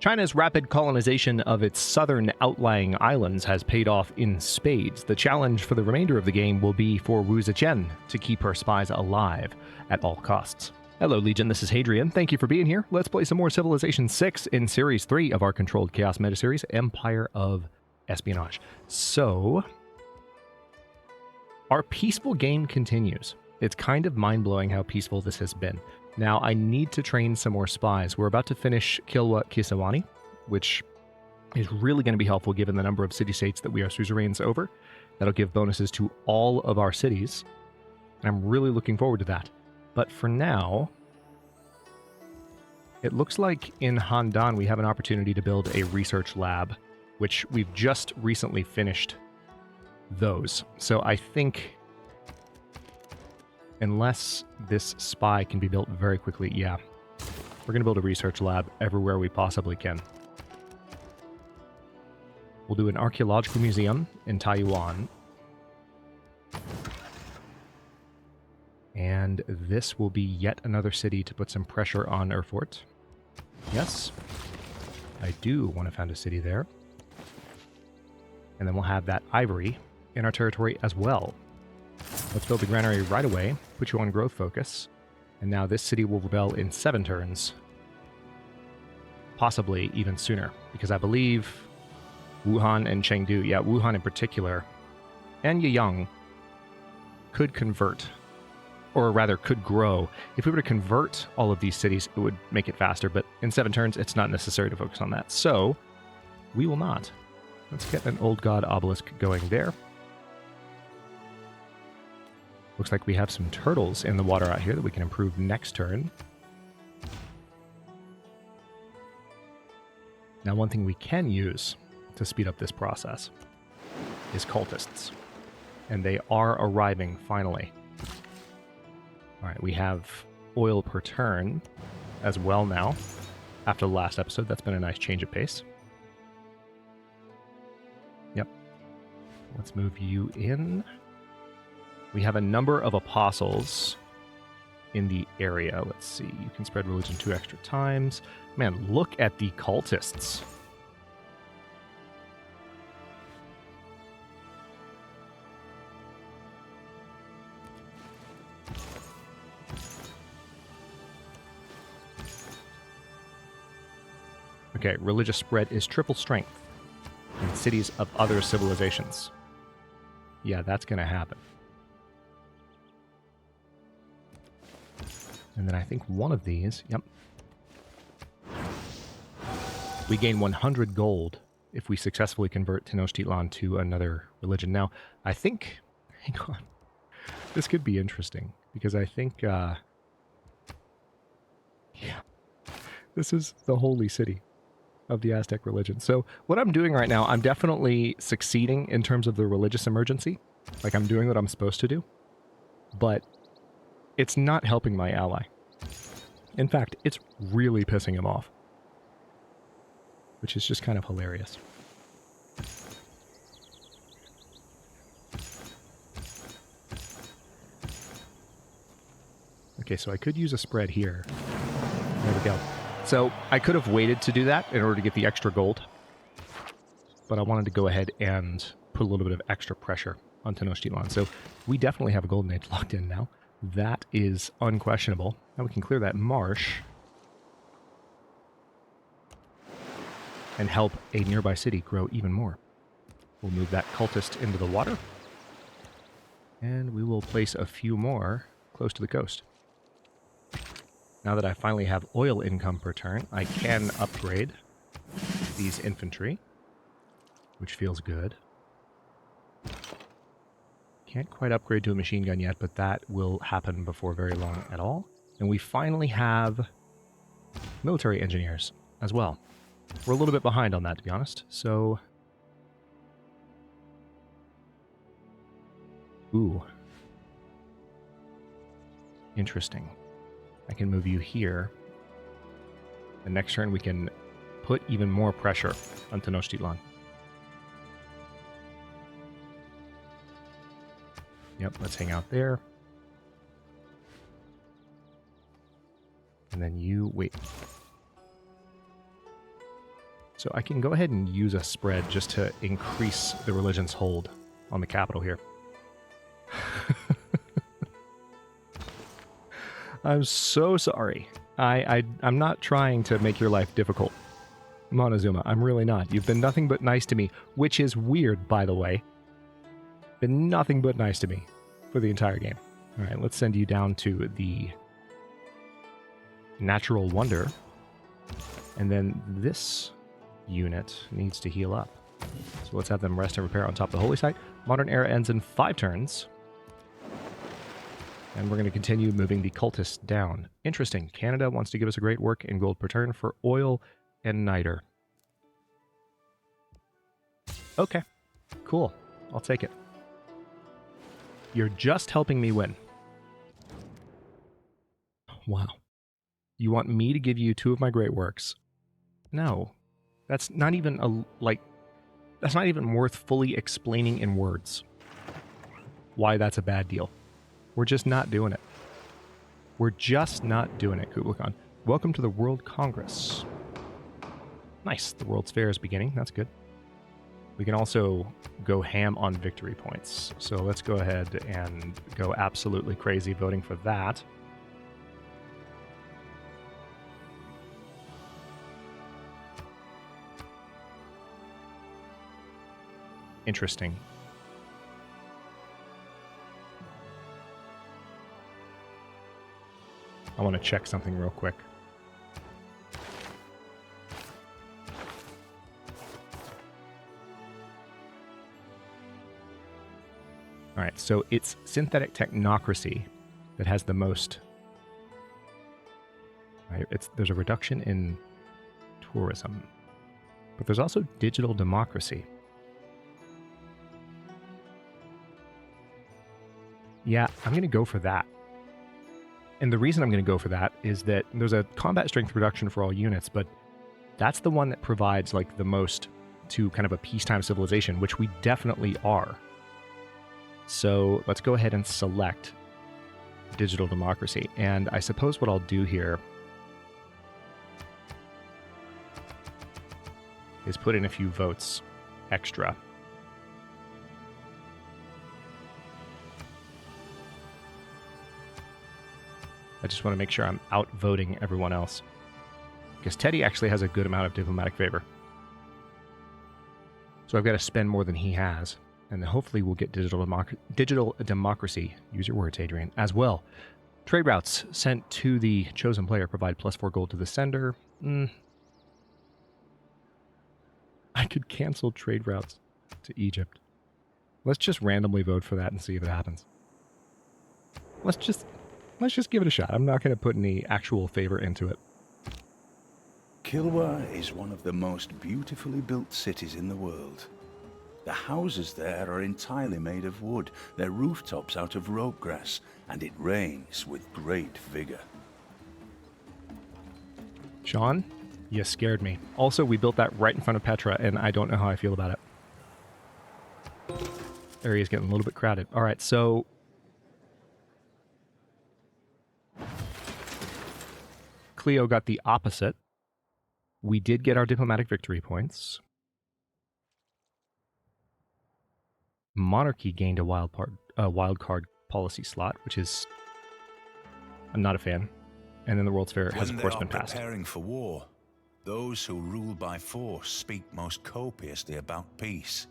China's rapid colonization of its southern outlying islands has paid off in spades. The challenge for the remainder of the game will be for Wu Zetian to keep her spies alive at all costs. Hello, Legion, this is Hadrian. Thank you for being here. Let's play some more Civilization 6 in Series 3 of our Controlled Chaos Metaseries, Empire of Espionage. So, our peaceful game continues. It's kind of mind-blowing how peaceful this has been. Now, I need to train some more spies. We're about to finish Kilwa Kisawani, which is really going to be helpful given the number of city-states that we are suzerains over. That'll give bonuses to all of our cities. And I'm really looking forward to that. But for now, it looks like in Handan we have an opportunity to build a research lab, which we've just recently finished those. So I think, unless this spy can be built very quickly, yeah, we're going to build a research lab everywhere we possibly can. We'll do an archaeological museum in Taiwan. And this will be yet another city to put some pressure on Erfurt. Yes, I do want to found a city there. And then we'll have that ivory in our territory as well. Let's build the granary right away, put you on growth focus, and now this city will rebel in 7 turns. Possibly even sooner, because I believe Wuhan and Chengdu, yeah, Wuhan in particular, and Yiyang could convert, or rather could grow. If we were to convert all of these cities, it would make it faster, but in 7 turns, it's not necessary to focus on that. So, we will not. Let's get an Old God obelisk going there. Looks like we have some turtles in the water out here that we can improve next turn. Now, one thing we can use to speed up this process is cultists. And they are arriving, finally. Alright, we have oil per turn as well now. After the last episode, that's been a nice change of pace. Yep. Let's move you in. We have a number of apostles in the area. Let's see. You can spread religion 2 extra times. Man, look at the cultists. Okay, religious spread is triple strength in cities of other civilizations. Yeah, that's going to happen. And then I think one of these, yep. We gain 100 gold if we successfully convert Tenochtitlan to another religion. Now, I think, hang on, this could be interesting, because I think, yeah, this is the holy city of the Aztec religion. So what I'm doing right now, I'm definitely succeeding in terms of the religious emergency. Like, I'm doing what I'm supposed to do. But it's not helping my ally. In fact, it's really pissing him off. Which is just kind of hilarious. Okay, so I could use a spread here. There we go. So I could have waited to do that in order to get the extra gold. But I wanted to go ahead and put a little bit of extra pressure on Tenochtitlan. So we definitely have a golden age locked in now. That is unquestionable. Now we can clear that marsh and help a nearby city grow even more. We'll move that cultist into the water. And we will place a few more close to the coast. Now that I finally have oil income per turn, I can upgrade these infantry, which feels good. Can't quite upgrade to a machine gun yet, but that will happen before very long at all. And we finally have military engineers as well. We're a little bit behind on that, to be honest. So, ooh. Interesting. I can move you here. The next turn we can put even more pressure on Tenochtitlan. Yep, let's hang out there. And then you wait. So I can go ahead and use a spread just to increase the religion's hold on the capital here. I'm so sorry. I'm not trying to make your life difficult, Montezuma. I'm really not. You've been nothing but nice to me, which is weird, by the way. Been nothing but nice to me for the entire game. All right, let's send you down to the Natural Wonder. And then this unit needs to heal up. So let's have them rest and repair on top of the Holy Site. Modern Era ends in 5 turns. And we're going to continue moving the cultists down. Interesting. Canada wants to give us a great work in gold per turn for oil and niter. Okay. Cool. I'll take it. You're just helping me win. Wow. You want me to give you 2 of my great works? No. That's not even that's not even worth fully explaining in words why that's a bad deal. We're just not doing it. We're just not doing it, Kublai Khan. Welcome to the World Congress. Nice. The World's Fair is beginning. That's good. We can also go ham on victory points. So let's go ahead and go absolutely crazy voting for that. Interesting. I want to check something real quick. All right, so it's synthetic technocracy that has the most. Right, there's a reduction in tourism, but there's also digital democracy. Yeah, I'm going to go for that. And the reason I'm going to go for that is that there's a combat strength reduction for all units, but that's the one that provides like the most to kind of a peacetime civilization, which we definitely are. So let's go ahead and select digital democracy. And I suppose what I'll do here is put in a few votes extra. I just want to make sure I'm outvoting everyone else. Because Teddy actually has a good amount of diplomatic favor. So I've got to spend more than he has. And then hopefully we'll get digital democracy, use your words, Adrian, as well. Trade routes sent to the chosen player provide +4 gold to the sender. I could cancel trade routes to Egypt. Let's just randomly vote for that and see if it happens. Let's just give it a shot. I'm not going to put any actual favor into it. Kilwa is one of the most beautifully built cities in the world. The houses there are entirely made of wood, their rooftops out of rope grass, and it rains with great vigor. Sean, you scared me. Also, we built that right in front of Petra, and I don't know how I feel about it. Area's getting a little bit crowded. All right, so Cleo got the opposite. We did get our diplomatic victory points. Monarchy gained a wild card policy slot, which is I'm not a fan. And then the World's Fair has, of course, been passed. Preparing for war, those who rule by force speak most copiously about peace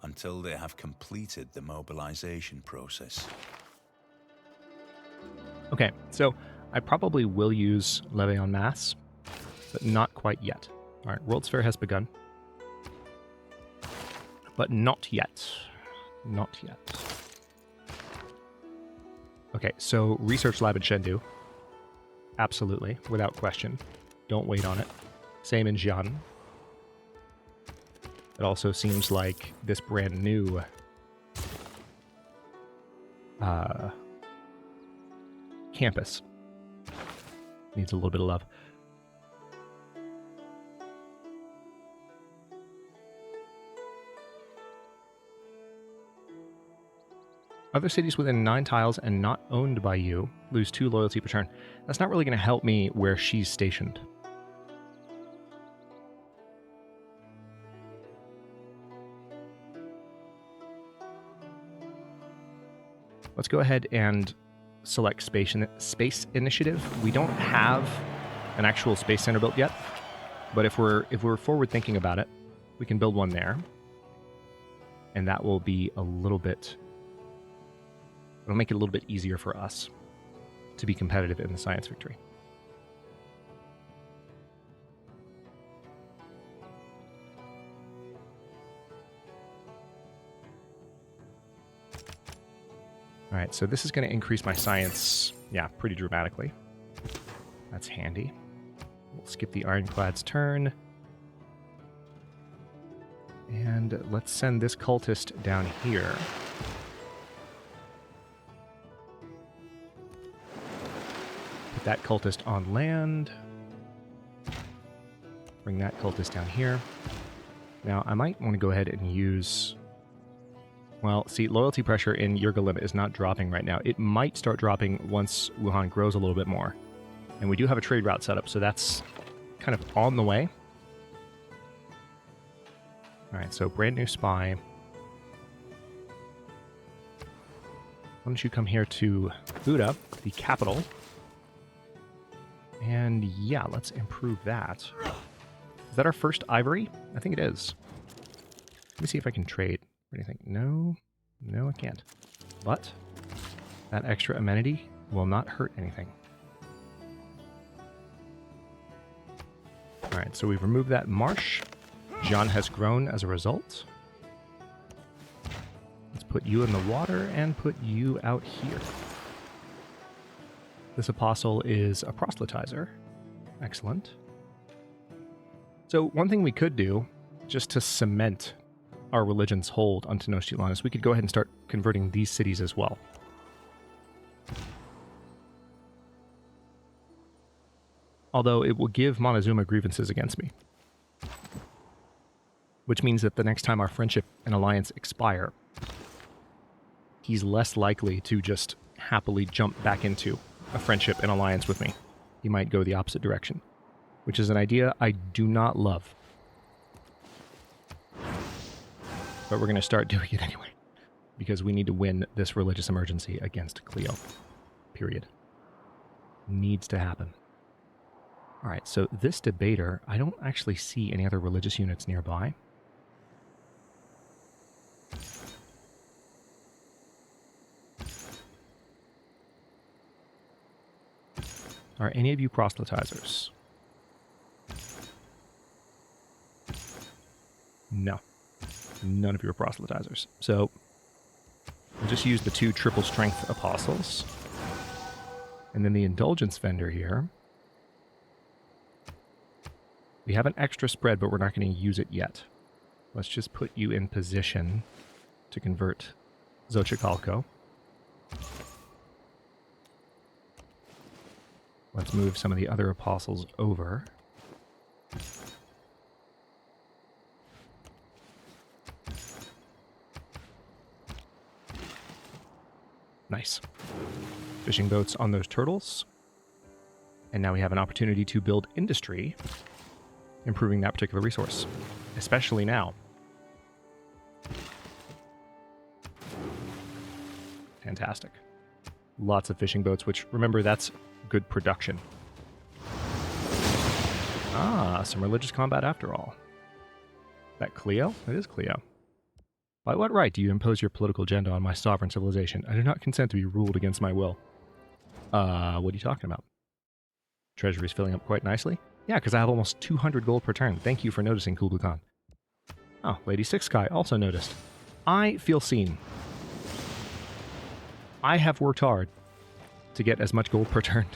until they have completed the mobilization process. Okay, so I probably will use Levy en Masse, but not quite yet. All right, World's Fair has begun. But not yet. Not yet. Okay, so Research Lab in Chengdu. Absolutely, without question. Don't wait on it. Same in Xi'an. It also seems like this brand new campus needs a little bit of love. Other cities within 9 tiles and not owned by you lose 2 loyalty per turn. That's not really going to help me where she's stationed. let's go ahead and select space initiative. We don't have an actual space center built yet, but if we're forward thinking about it, we can build one there, and that will be a little bit. It'll make it a little bit easier for us to be competitive in the science victory. All right, so this is going to increase my science, yeah, pretty dramatically. That's handy. We'll skip the Ironclad's turn. And let's send this cultist down here. Put that cultist on land. Bring that cultist down here. Now, I might want to go ahead and use... Well, see, loyalty pressure in Yurgalim is not dropping right now. It might start dropping once Wuhan grows a little bit more. And we do have a trade route set up, so that's kind of on the way. All right, so brand new spy. Why don't you come here to Buda, the capital. And yeah, let's improve that. Is that our first ivory? I think it is. Let me see if I can trade or anything. No, I can't. But that extra amenity will not hurt anything. All right, so we've removed that marsh. John has grown as a result. Let's put you in the water and put you out here. This apostle is a proselytizer. Excellent. So one thing we could do, just to cement our religion's hold on Tenochtitlan, is we could go ahead and start converting these cities as well. Although it will give Montezuma grievances against me. Which means that the next time our friendship and alliance expire, he's less likely to just happily jump back into a friendship and alliance with me. He might go the opposite direction, which is an idea I do not love. But we're going to start doing it anyway, because we need to win this religious emergency against Cleo. Period. Needs to happen. All right, so this debater, I don't actually see any other religious units nearby. Are any of you proselytizers? No. None of you are proselytizers. So we'll just use the 2 triple strength apostles. And then the indulgence vendor here. We have an extra spread, but we're not going to use it yet. Let's just put you in position to convert Xochicalco. Let's move some of the other apostles over. Nice. Fishing boats on those turtles. And now we have an opportunity to build industry, improving that particular resource, especially now. Fantastic. Lots of fishing boats, which, remember, that's good production. Ah, some religious combat after all. That Cleo? It is Cleo. By what right do you impose your political agenda on my sovereign civilization? I do not consent to be ruled against my will. What are you talking about? Treasury's filling up quite nicely. Yeah, because I have almost 200 gold per turn. Thank you for noticing, Kublai Khan. Oh, Lady Six Sky also noticed. I feel seen. I have worked hard to get as much gold per turn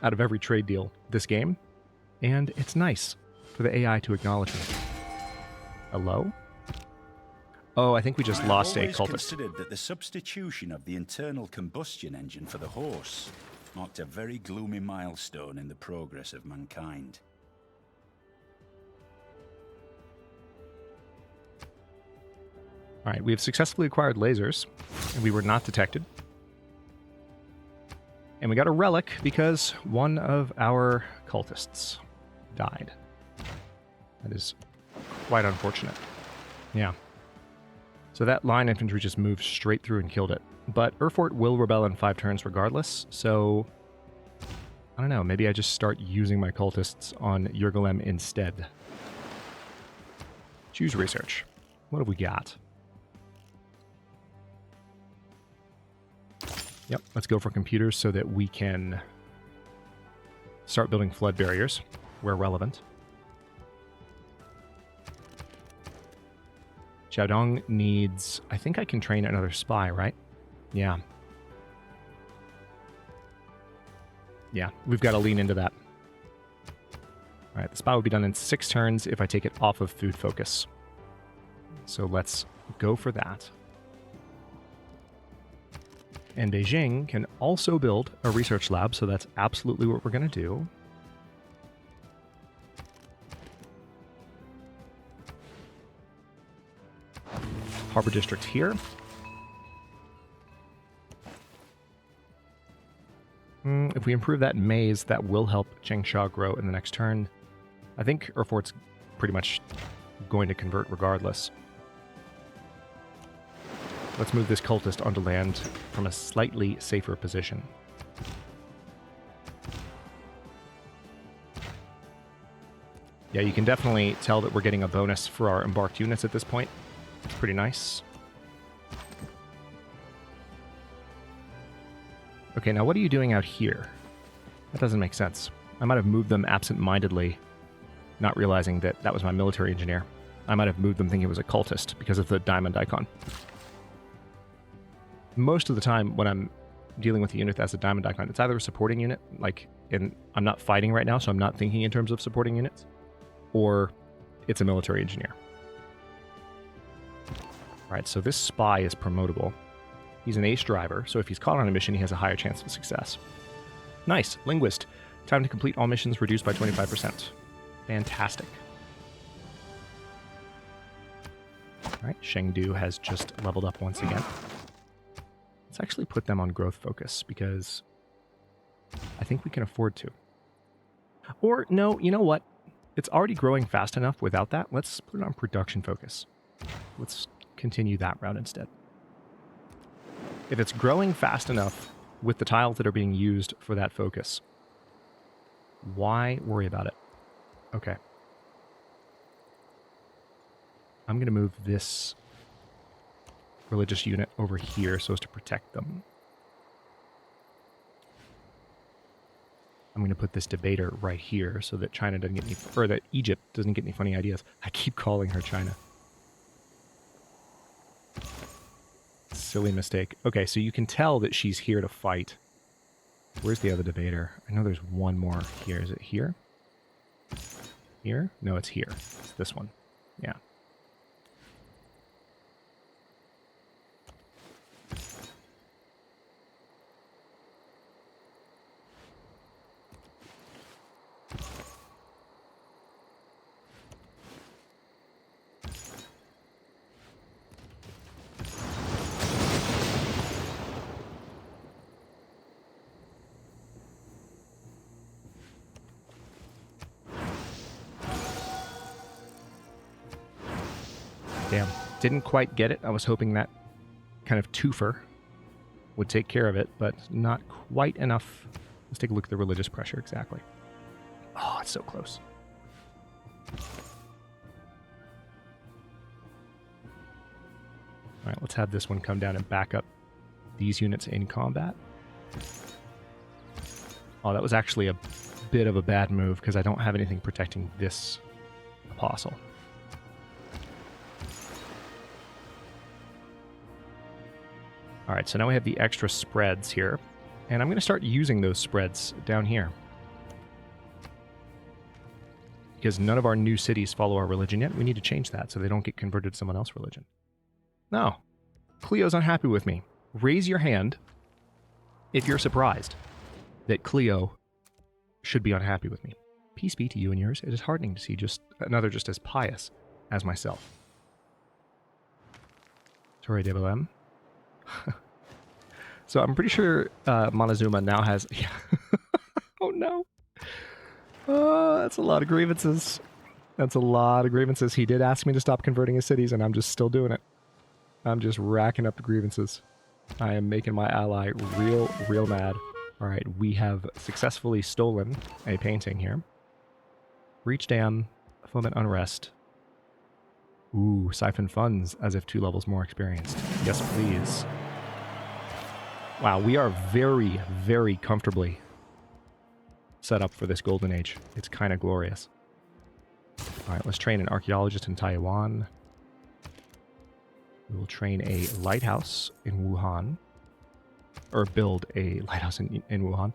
out of every trade deal this game, and it's nice for the AI to acknowledge me. Hello? Oh, I think we just lost a cultist. I always considered that the substitution of the internal combustion engine for the horse marked a very gloomy milestone in the progress of mankind. All right, we have successfully acquired lasers, and we were not detected. And we got a relic because one of our cultists died. That is quite unfortunate. Yeah. So that line infantry just moved straight through and killed it. But Erfurt will rebel in 5 turns regardless, so I don't know, maybe I just start using my cultists on Yergolem instead. Choose research. What have we got? Yep, let's go for computers so that we can start building flood barriers where relevant. Xiaodong needs... I think I can train another spy, right? Yeah. Yeah, we've got to lean into that. All right, the spy will be done in 6 turns if I take it off of food focus. So let's go for that. And Beijing can also build a research lab, so that's absolutely what we're going to do. Harbor District here. If we improve that maze, that will help Changsha grow in the next turn. I think Erfurt's pretty much going to convert regardless. Let's move this cultist onto land from a slightly safer position. Yeah, you can definitely tell that we're getting a bonus for our embarked units at this point. It's pretty nice. Okay, now what are you doing out here? That doesn't make sense. I might have moved them absent-mindedly, not realizing that that was my military engineer. I might have moved them thinking it was a cultist because of the diamond icon. Most of the time when I'm dealing with a unit that has a diamond icon, it's either a supporting unit, and I'm not fighting right now, so I'm not thinking in terms of supporting units, or it's a military engineer. All right, so this spy is promotable. He's an ace driver, so if he's caught on a mission, he has a higher chance of success. Nice. Linguist. Time to complete all missions reduced by 25%. Fantastic. All right, Chengdu has just leveled up once again. Let's actually put them on growth focus, because I think we can afford to. Or, no, you know what? It's already growing fast enough without that. Let's put it on production focus. Let's continue that route instead. If it's growing fast enough with the tiles that are being used for that focus, why worry about it? Okay. I'm going to move this religious unit over here so as to protect them. I'm going to put this debater right here so that China doesn't get any, or that Egypt doesn't get any funny ideas. I keep calling her China. Silly mistake. Okay, so you can tell that she's here to fight. Where's the other debater? I know there's one more here. Is it here? Here? No, it's here. It's this one. Yeah. Damn. Didn't quite get it. I was hoping that kind of twofer would take care of it, but not quite enough. Let's take a look at the religious pressure exactly. Oh, it's so close. All right, let's have this one come down and back up these units in combat. Oh, that was actually a bit of a bad move because I don't have anything protecting this apostle. All right, so now we have the extra spreads here, and I'm going to start using those spreads down here. Because none of our new cities follow our religion yet, we need to change that so they don't get converted to someone else's religion. No, Cleo's unhappy with me. Raise your hand if you're surprised that Cleo should be unhappy with me. Peace be to you and yours. It is heartening to see another just as pious as myself. Torre de Belém. So I'm pretty sure Montezuma now has... Yeah. Oh no. That's a lot of grievances. That's a lot of grievances. He did ask me to stop converting his cities, and I'm just still doing it. I'm just racking up the grievances. I am making my ally real mad. Alright, we have successfully stolen a painting here. Breach Dam, Foment Unrest. Ooh, Siphon Funds, as if 2 levels more experienced. Yes, please. Wow, we are very comfortably set up for this golden age. It's kind of glorious. Alright, let's train an archaeologist in Taiwan. We will train a lighthouse in Wuhan. Or build a lighthouse in Wuhan.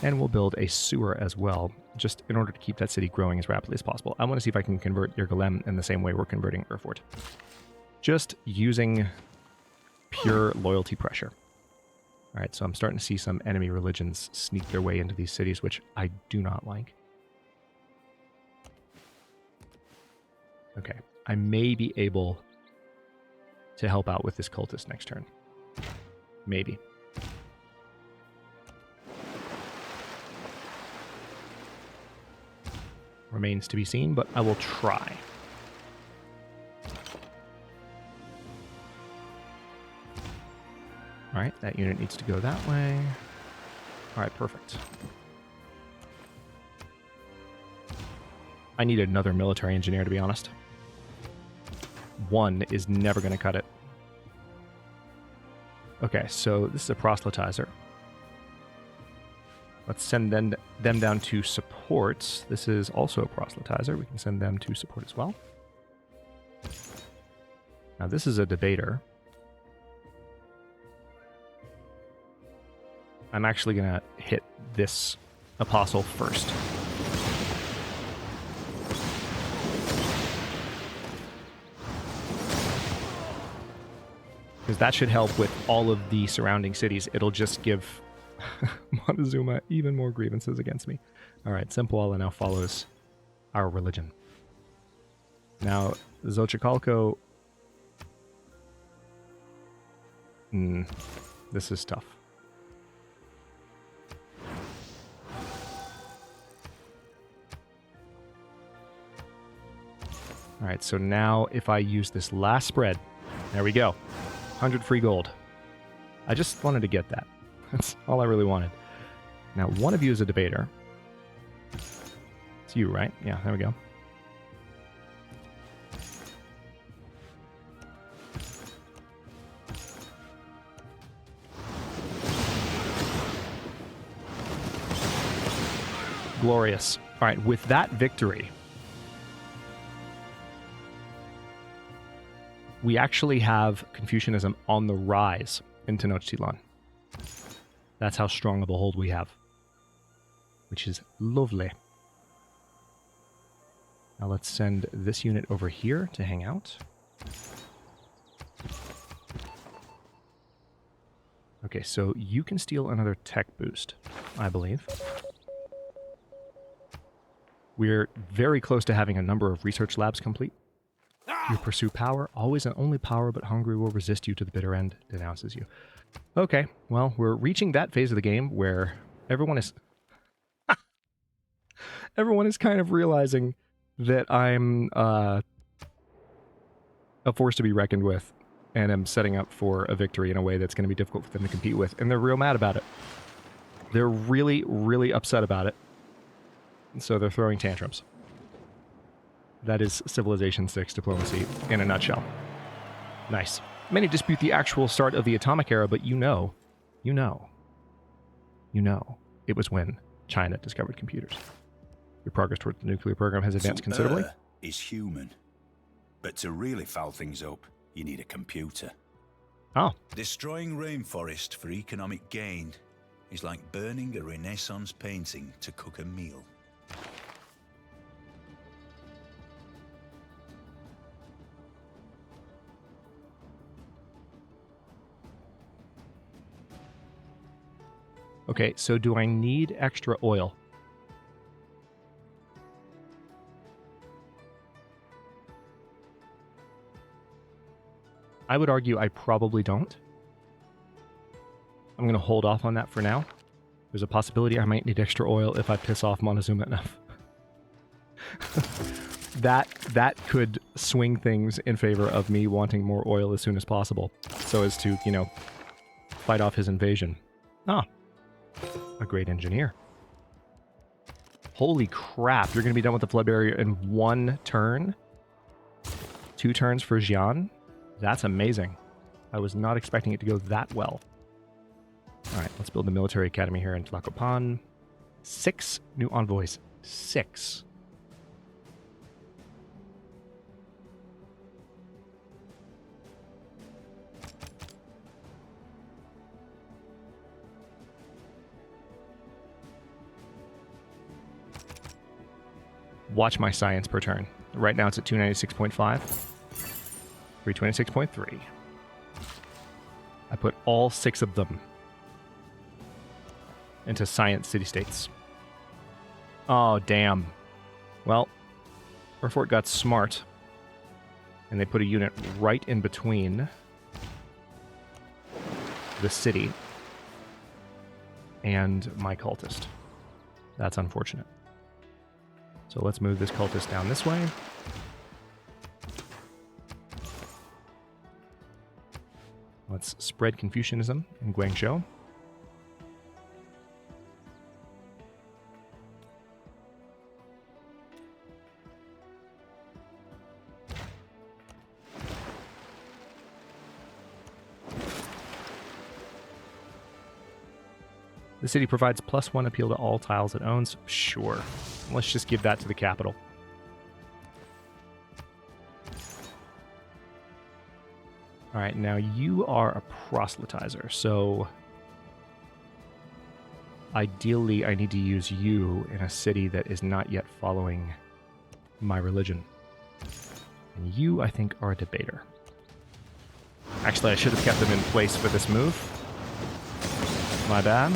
And we'll build a sewer as well, just in order to keep that city growing as rapidly as possible. I want to see if I can convert Yergalem in the same way we're converting Erfurt. Just using pure loyalty pressure. Alright, so I'm starting to see some enemy religions sneak their way into these cities, which I do not like. Okay, I may be able to help out with this cultist next turn. Maybe. Remains to be seen, but I will try. Alright, that unit needs to go that way. Alright, perfect. I need another military engineer, to be honest. One is never going to cut it. Okay, so this is a proselytizer. Let's send them down to support. This is also a proselytizer. We can send them to support as well. Now this is a debater. I'm actually going to hit this apostle first. Because that should help with all of the surrounding cities. It'll just give Montezuma even more grievances against me. Alright, Sempoala now follows our religion. Now, Xochicalco... this is tough. Alright, so now if I use this last spread, there we go. 100 free gold. I just wanted to get that. That's all I really wanted. Now, one of you is a debater. It's you, right? Yeah, there we go. Glorious. All right, with that victory, we actually have Confucianism on the rise in Tenochtitlan. That's how strong of a hold we have, which is lovely. Now let's send this unit over here to hang out. Okay, so you can steal another tech boost, I believe. We're very close to having a number of research labs complete. You pursue power, always and only power, but hungry will resist you to the bitter end, denounces you. Okay, well, we're reaching that phase of the game where everyone is... everyone is kind of realizing that I'm a force to be reckoned with, and am setting up for a victory in a way that's going to be difficult for them to compete with, and they're real mad about it. They're really upset about it, and so they're throwing tantrums. That is Civilization 6 diplomacy in a nutshell. Nice. Many dispute the actual start of the atomic era, but you know, it was when China discovered computers. Your progress towards the nuclear program has advanced considerably. Is human. But to really foul things up, you need a computer. Oh. Destroying rainforest for economic gain is like burning a Renaissance painting to cook a meal. Okay, so do I need extra oil? I would argue I probably don't. I'm going to hold off on that for now. There's a possibility I might need extra oil if I piss off Montezuma enough. that could swing things in favor of me wanting more oil as soon as possible, so as to, you know, fight off his invasion. Ah, a great engineer. Holy crap, you're going to be done with the flood barrier in 1 turn? 2 turns for Xi'an? That's amazing. I was not expecting it to go that well. Alright, let's build the military academy here in Tlacopan. 6 new envoys. 6. Watch my science per turn. Right now it's at 296.5. 326.3. I put all 6 of them into science city-states. Oh, damn. Well, Erfurt got smart, and they put a unit right in between the city and my cultist. That's unfortunate. So let's move this cultist down this way. Let's spread Confucianism in Guangzhou. The city provides +1 appeal to all tiles it owns. Sure. Let's just give that to the capital. Alright, now you are a proselytizer, so ideally I need to use you in a city that is not yet following my religion. And you, I think, are a debater. Actually, I should have kept them in place for this move. My bad.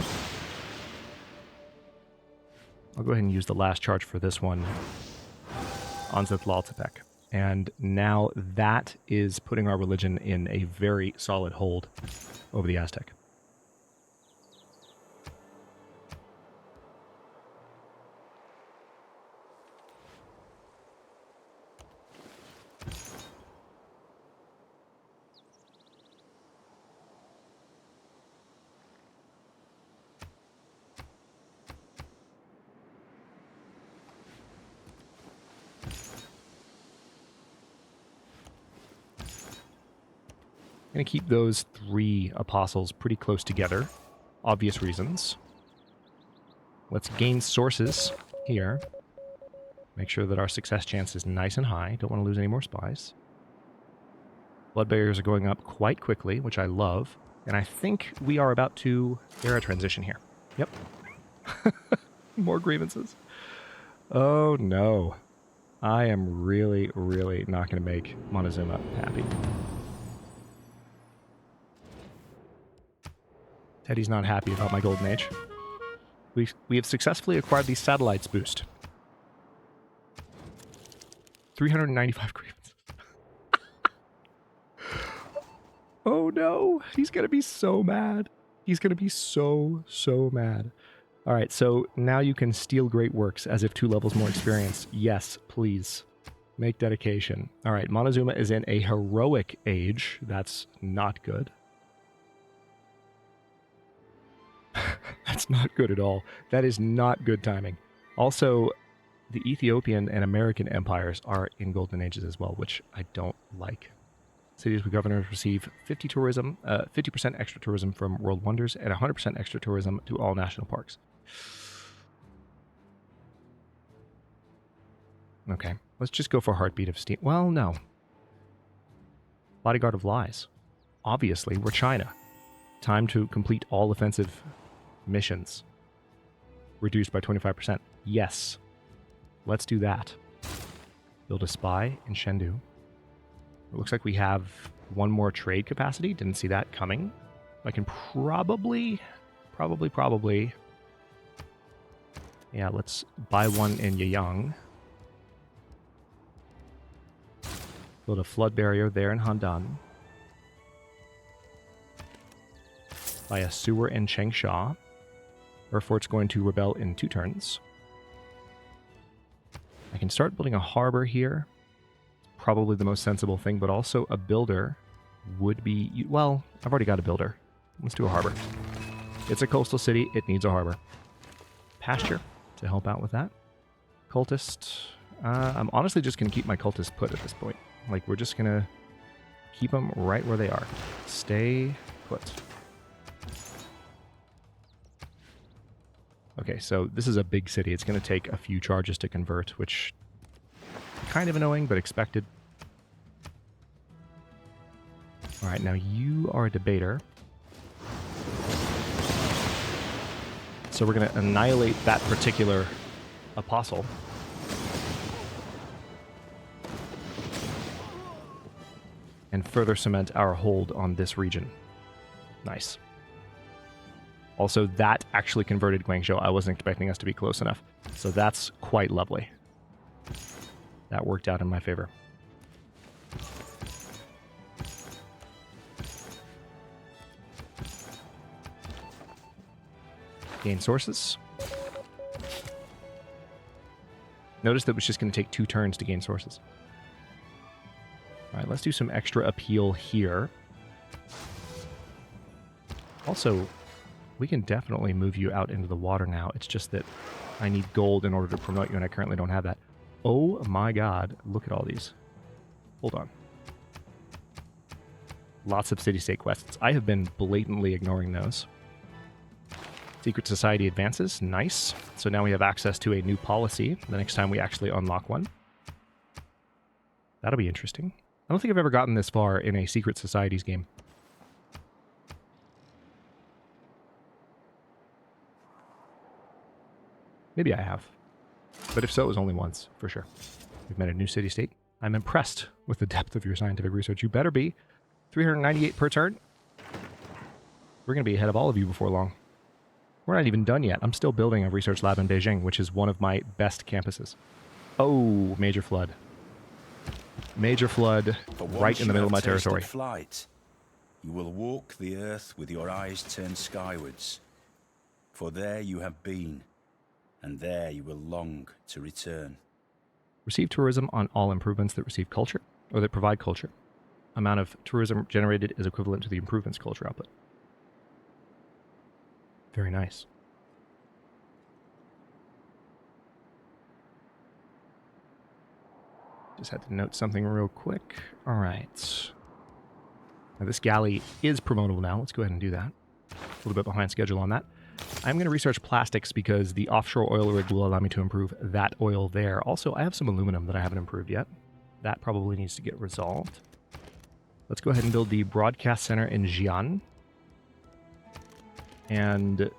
I'll go ahead and use the last charge for this one on Zitlaltepec. And now that is putting our religion in a very solid hold over the Aztec. Going to keep those 3 apostles pretty close together. Obvious reasons. Let's gain sources here. Make sure that our success chance is nice and high. Don't want to lose any more spies. Blood barriers are going up quite quickly, which I love. And I think we are about to era transition here. Yep. More grievances. Oh no. I am really, really not going to make Montezuma happy. Teddy's not happy about my golden age. We have successfully acquired the satellites boost. 395 grievances. Oh no, he's gonna be so mad. He's gonna be so mad. All right, so now you can steal great works as if 2 levels more experience. Yes, please. Make dedication. All right, Montezuma is in a heroic age. That's not good. That's not good at all. That is not good timing. Also, the Ethiopian and American empires are in golden ages as well, which I don't like. Cities with governors receive 50% extra tourism from World Wonders and 100% extra tourism to all national parks. Okay, let's just go for Heartbeat of Steam. Well, no. Bodyguard of Lies. Obviously, we're China. Time to complete all offensive missions. Reduced by 25%. Yes. Let's do that. Build a spy in Chengdu. It looks like we have 1 more trade capacity. Didn't see that coming. I can probably... Yeah, let's buy 1 in Yiyang. Build a flood barrier there in Handan. Buy a sewer in Changsha. Erfurt's going to rebel in 2 turns. I can start building a harbor here. Probably the most sensible thing, but also a builder would be... Well, I've already got a builder. Let's do a harbor. It's a coastal city. It needs a harbor. Pasture to help out with that. Cultist. I'm honestly just going to keep my cultist put at this point. Like, we're just going to keep them right where they are. Stay put. Okay, so this is a big city. It's going to take a few charges to convert, which kind of annoying, but expected. All right, now you are a debater. So we're going to annihilate that particular apostle. And further cement our hold on this region. Nice. Also, that actually converted Guangzhou. I wasn't expecting us to be close enough. So that's quite lovely. That worked out in my favor. Gain sources. Notice that it was just going to take 2 turns to gain sources. All right, let's do some extra appeal here. Also, we can definitely move you out into the water now. It's just that I need gold in order to promote you, and I currently don't have that. Oh my god, look at all these. Hold on. Lots of city-state quests. I have been blatantly ignoring those. Secret Society advances. Nice. So now we have access to a new policy the next time we actually unlock one. That'll be interesting. I don't think I've ever gotten this far in a Secret Societies game. Maybe I have. But if so, it was only once, for sure. We've met a new city-state. I'm impressed with the depth of your scientific research. You better be. 398 per turn. We're going to be ahead of all of you before long. We're not even done yet. I'm still building a research lab in Beijing, which is one of my best campuses. Oh, major flood. Major flood right in the middle of my territory. Flight, you will walk the earth with your eyes turned skywards. For there you have been, and there you will long to return. Receive tourism on all improvements that receive culture, or that provide culture. Amount of tourism generated is equivalent to the improvements culture output. Very nice. Just had to note something real quick. All right. Now this galley is promotable now. Let's go ahead and do that. A little bit behind schedule on that. I'm going to research plastics because the offshore oil rig will allow me to improve that oil there. Also, I have some aluminum that I haven't improved yet. That probably needs to get resolved. Let's go ahead and build the broadcast center in Xi'an. And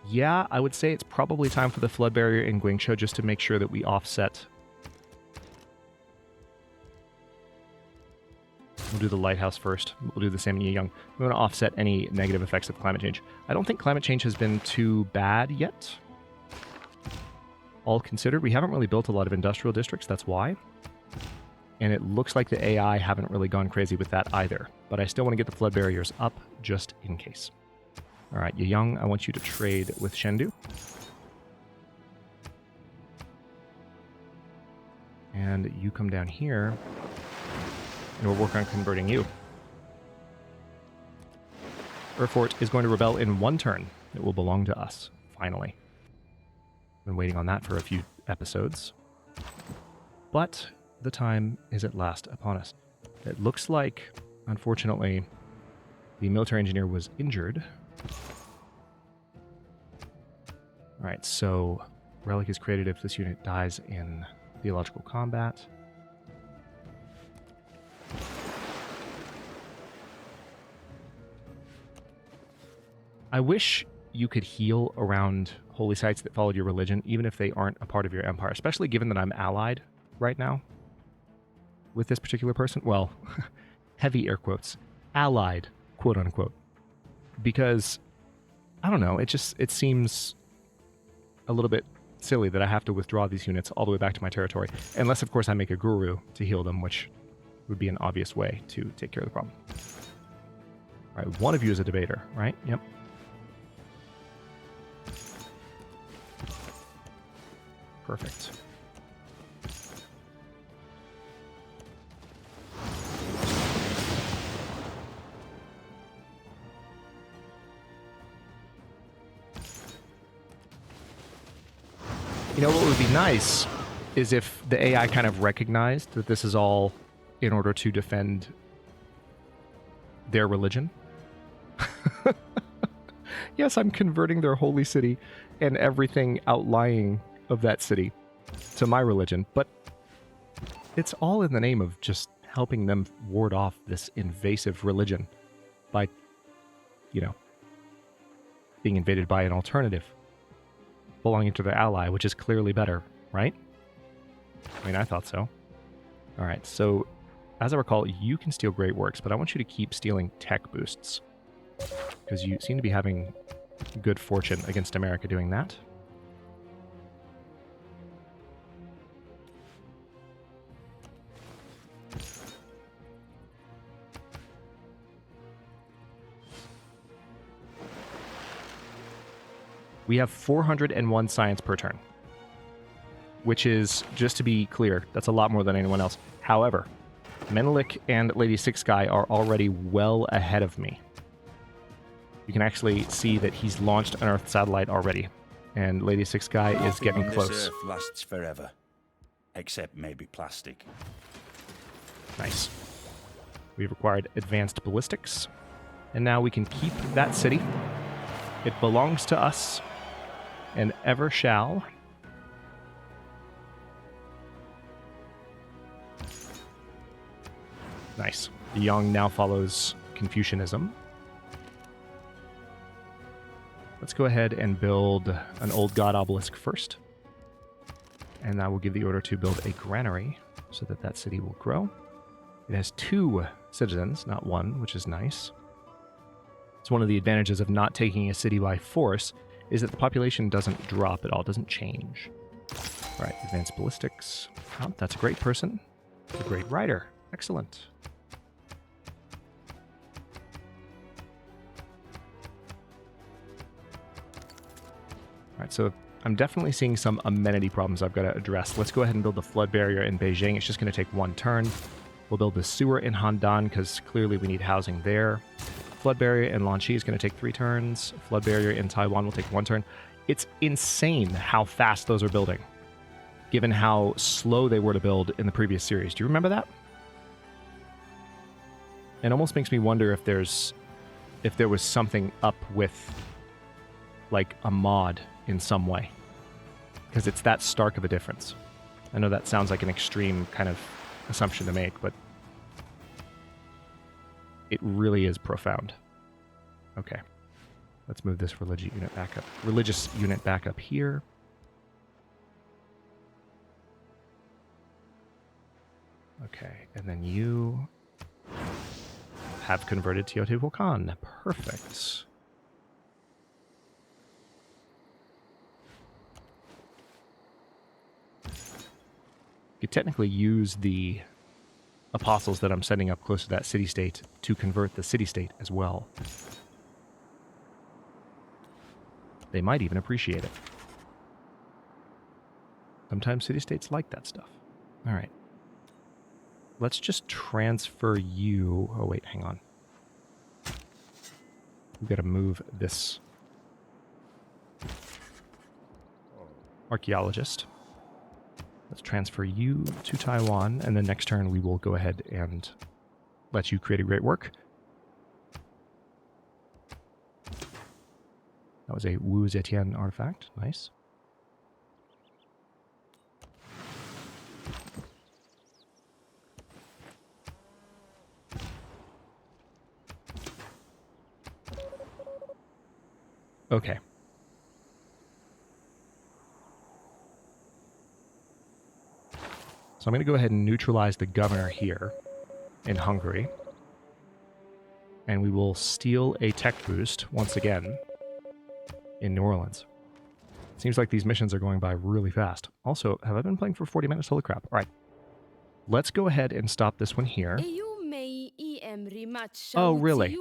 yeah, I would say it's probably time for the flood barrier in Guangzhou just to make sure that we offset. We'll do the lighthouse first. We'll do the same in Yiyang. We want to offset any negative effects of climate change. I don't think climate change has been too bad yet. All considered, we haven't really built a lot of industrial districts, that's why. And it looks like the AI haven't really gone crazy with that either. But I still want to get the flood barriers up just in case. All right, Yiyang, I want you to trade with Chengdu. And you come down here, and we'll work on converting you. Erfurt is going to rebel in 1 turn. It will belong to us, finally. Been waiting on that for a few episodes. But the time is at last upon us. It looks like, unfortunately, the military engineer was injured. Alright, so relic is created if this unit dies in theological combat. I wish you could heal around holy sites that followed your religion, even if they aren't a part of your empire, especially given that I'm allied right now with this particular person. Well, heavy air quotes. Allied, quote unquote. Because, I don't know, it seems a little bit silly that I have to withdraw these units all the way back to my territory. Unless, of course, I make a guru to heal them, which would be an obvious way to take care of the problem. All right, one of you is a debater, right? Yep. Perfect. You know what would be nice is if the AI kind of recognized that this is all in order to defend their religion. Yes, I'm converting their holy city and everything outlying of that city to my religion, but it's all in the name of just helping them ward off this invasive religion by, you know, being invaded by an alternative belonging to their ally, which is clearly better, right? I mean, I thought so. All right, so as I recall, you can steal great works, but I want you to keep stealing tech boosts because you seem to be having good fortune against America doing that. We have 401 science per turn, which is, just to be clear, that's a lot more than anyone else. However, Menelik and Lady Six Sky are already well ahead of me. You can actually see that he's launched an Earth satellite already, and Lady Six Sky is getting close. This Earth lasts forever, except maybe plastic. Nice. We've acquired advanced ballistics, and now we can keep that city. It belongs to us, and ever shall. Nice. The Yang now follows Confucianism. Let's go ahead and build an old god obelisk first. And I will give the order to build a granary so that that city will grow. It has 2 citizens, not 1, which is nice. It's one of the advantages of not taking a city by force is that the population doesn't drop at all, doesn't change. All right, advanced ballistics. Oh, that's a great person. A great rider. Excellent. All right, so I'm definitely seeing some amenity problems I've got to address. Let's go ahead and build the flood barrier in Beijing. It's just going to take 1 turn. We'll build the sewer in Handan because clearly we need housing there. Flood barrier in Lanchi is going to take 3 turns. Flood barrier in Taiwan will take 1 turn. It's insane how fast those are building, given how slow they were to build in the previous series. Do you remember that? It almost makes me wonder if there was something up with like a mod in some way, because it's that stark of a difference. I know that sounds like an extreme kind of assumption to make, but it really is profound. Okay, let's move this religious unit back up here. Okay, and then you have converted Teotihuacan. Perfect. You could technically use the apostles that I'm sending up close to that city-state to convert the city-state as well. They might even appreciate it. Sometimes city-states like that stuff. All right. Let's just transfer you... Oh, wait, hang on. We've got to move this archaeologist. Let's transfer you to Taiwan, and then next turn we will go ahead and let you create a great work. That was a Wu Zetian artifact. Nice. Okay. So I'm going to go ahead and neutralize the governor here in Hungary. And we will steal a tech boost once again in New Orleans. Seems like these missions are going by really fast. Also, have I been playing for 40 minutes? Holy crap. All right. Let's go ahead and stop this one here. Oh, really?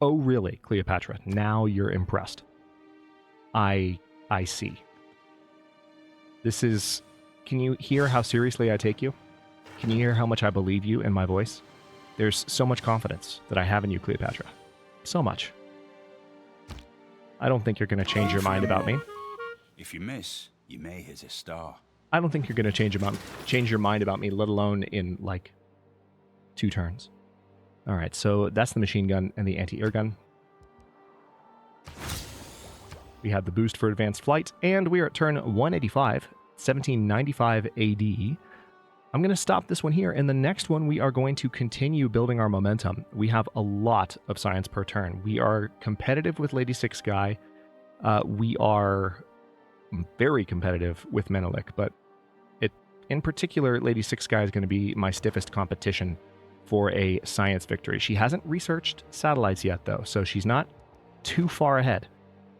Oh, really, Cleopatra? Now you're impressed. I see. This is... Can you hear how seriously I take you? Can you hear how much I believe you in my voice? There's so much confidence that I have in you, Cleopatra. So much. I don't think you're going to change your mind about me. If you miss, you may hit a star. I don't think you're going to change your mind about me, let alone in, like, 2 turns. All right, so that's the machine gun and the anti-air gun. We have the boost for advanced flight, and we are at turn 185, 1795 AD. I'm going to stop this one here. In the next one, we are going to continue building our momentum. We have a lot of science per turn. We are competitive with Lady Six Guy. We are very competitive with Menelik, but in particular, Lady Six Guy is going to be my stiffest competition for a science victory. She hasn't researched satellites yet, though, so she's not too far ahead.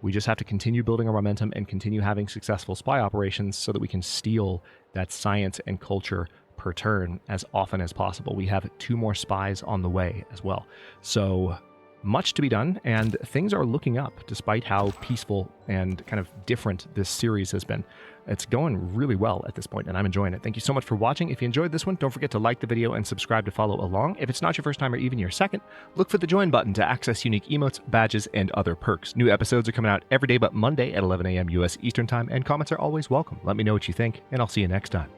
We just have to continue building our momentum and continue having successful spy operations so that we can steal that science and culture per turn as often as possible. We have 2 more spies on the way as well. So much to be done, and things are looking up despite how peaceful and kind of different this series has been. It's going really well at this point, and I'm enjoying it. Thank you so much for watching. If you enjoyed this one, don't forget to like the video and subscribe to follow along. If it's not your first time or even your second, look for the join button to access unique emotes, badges, and other perks. New episodes are coming out every day but Monday at 11 a.m. US Eastern Time, and comments are always welcome. Let me know what you think, and I'll see you next time.